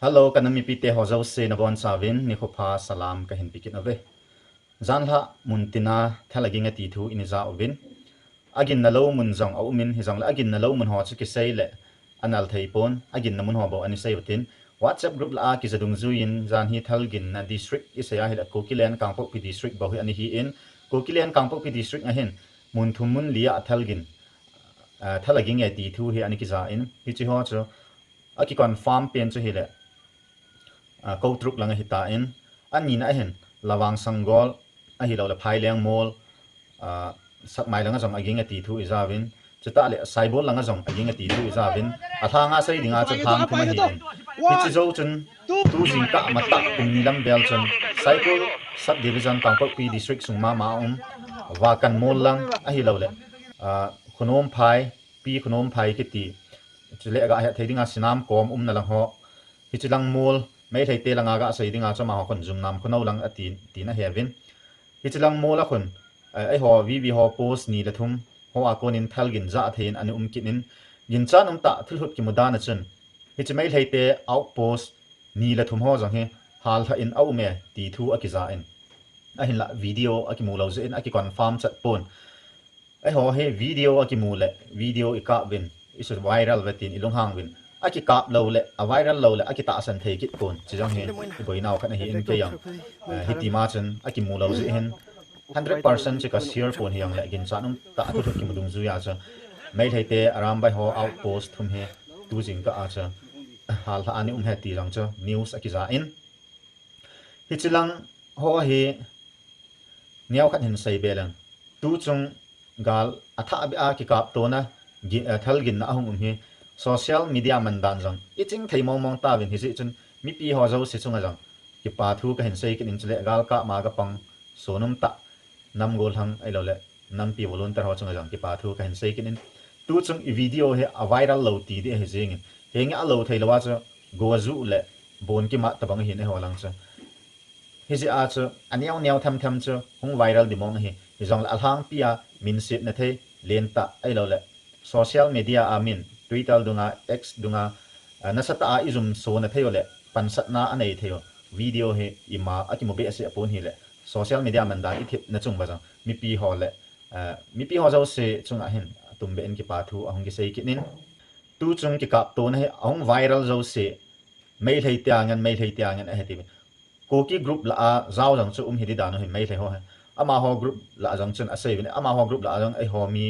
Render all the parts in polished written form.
Hello, Kanam Mite Hozo se na bon savin ni khopa salam ka hin pikit ave. Zanla muntina thalaging ati thu iniza ovin. Agin nalo mun zong au min hi zong la agin nalo mun ho chu ki sei le anal thei pon agin namun ho bo ani sei utin. WhatsApp group la ki zadung zuin zan hi thalgin na district isaya hi la Kokilen Kangpok pi district bo hi ani hi in Kokilen Kangpok pi district a hin mun thumun lia thalgin thalaging ati thu hi ani ki za in hi chi ho chu aki kon farm pen chu hi le câu trúc lăng hita in anh nhìn ai hen lawang sanggol a hi lo la phai leng mol sak mai langa jong aging ati thu izawin chuta le saibol langa jong aging ati thu izawin athanga sei dinga chu thang thuma hi in hi zo chun Tujingkah mata nilam bel chun cycle sub division Kangpok pi district sungma maum wa kan mol lang a hi lo le khunom phai kiti chule ga ha thedinga sinam kom na lang ho hi chulang mol mấy thầy tê là ngã gã xây đi ngã cho mà họ còn dùng nằm con nâu lăng tí na hevin thì chỉ lăng mua là con ấy họ vì họ post ni là thum họ con in thalgin za thên anh kinin yin chan ta thil hut ki mudan chun thì chỉ mấy thầy tê outpost ni là thum họ rằng he hal tha in au me ti thu akiza in a hin la video akimu lo ze in aki confirm chat pon ấy họ he video akimu le video ika bin is viral vetin ilong hang bin aki kap lo le a viral lo le aki ta san thei kit kon chi jong he boi naw khana hi in ke yang hitima chen aki mu lo zi hen 100% chi ka share pon hiang le gin chanum ta thu thu ki mudung zu ya cha mai thei te aram bai ho outpost thum he Tujingkah a cha hal ha ani he ti rang cha news aki za in hi chilang ho hi niaw khat hin sei belang tu chung gal atha abi a Kikaptona thalgin na ahung hi social media mandan jang iching thei mong ta vin hi si chun mi pi ho zo se chunga jang ki pa thu ka hen sei kin in chule gal ka ma ga pang sonum ta nam gol hang ai lo le nam pi volunteer ho chunga jang ki pa thu ka hen sei kin in tu chung i video he a viral lo ti de he jing he nga lo thei lawa cha go zu le bon ki ma ta bang hi ne ho lang cha hi si a cha aniaw niaw tham cha hung viral di mong hi jong la hang pia min sit na thei len ta ai lo le social media amin Twitter dunga X dunga nasata a izum so na theo le pansat na anei theo video he ima akimo be ase apon hi le social media man dan ithip na chung ba jang mi pi ho zo se chung a hen tum be en ki pa thu ahong ki sei kinin tu chung Kikaptona he ahong viral zo se mei thei tiangan a heti koki group la a zau jang chu hi di dan he mei thei ho ama ho group la jang chun a sei bin ama ho group la jang ai ho mi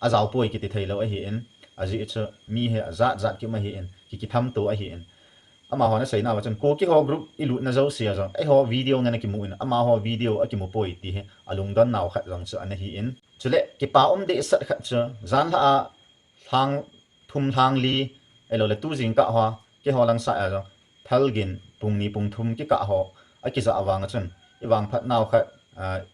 a zau poi ki ti thei lo a hi en aji it's mi he zat ki ma hi en ki tham to a hi en ama ho na sei na wa chan ko ki ho group ilu na zo sia jang ai ho video ngana ki mu in ama ho video a ki mu poi ti he alung don naw khat jang chu an hi en chule ki pa de sat khat chu zan ha thang thum thang li elo le Tujingkah ho ki ho lang sa a jang thalgin pung thum ki ka ho a ki za awang chun iwang phat naw khat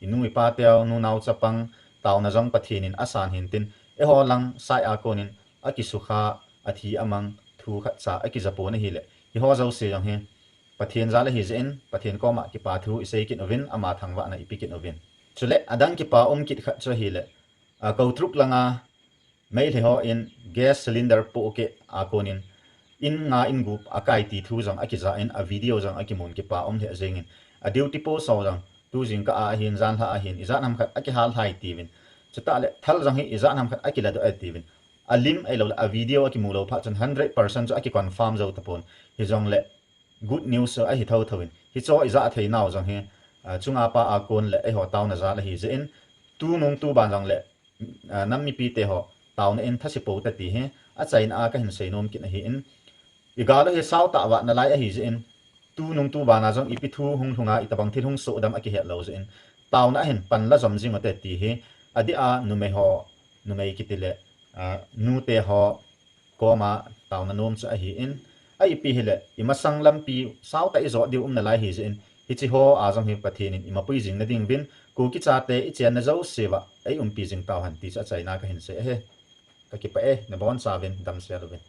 inui pa teo nu naw chapang taw na jong pathin in asan hin tin e ho lang sai a konin aki sukha athi amang thu khat cha aki japona hi le hi ho zo se yang he pathian za le hi zen pathian ko ma ki pa thu isei kin ovin ama thangwa na ipikin ovin chule adang ki pa kit khat cha hi le ko truk langa mai le ho in gas cylinder po ke a konin in nga in group akai ti thu jang aki za in a video jang aki mon ki pa the zengin a duty po so jang Tujingkah a hin zan ha a hin izan ham khat aki hal hai ti vin chuta le thal jang hi izan ham khat aki la do ti vin alim ai lo a video aki mulo pha chan 100% cho aki confirm zo tapon hi jong le good news so a hi thau thawin hi cho iza thei naw jang he chunga pa a kon le ai ho taw na za la hi zen tu nong tu ban jang le nam mi pi te ho taw na en thasi po ta ti he a chain a ka hin sei nom ki na hi in igalo he saw ta wa na lai a hi zen tu nong tu ban a jang ipi thu hung thunga itabang thil hung so dam aki he lo zen taw na hen pan la jom jing ate ti he adi a nu me ki ti le nu te ho ko ma taw na nom cha hi in ai pi hele ima sanglam pi saw ta izo di na lai hi in hi chi ho a jam hi pathin in ima pui jing na ding bin ku ki cha te i chen na zo sewa ai pi jing taw han ti cha chai na ka hin se he ka ki pa na bon sa vin dam se lo vin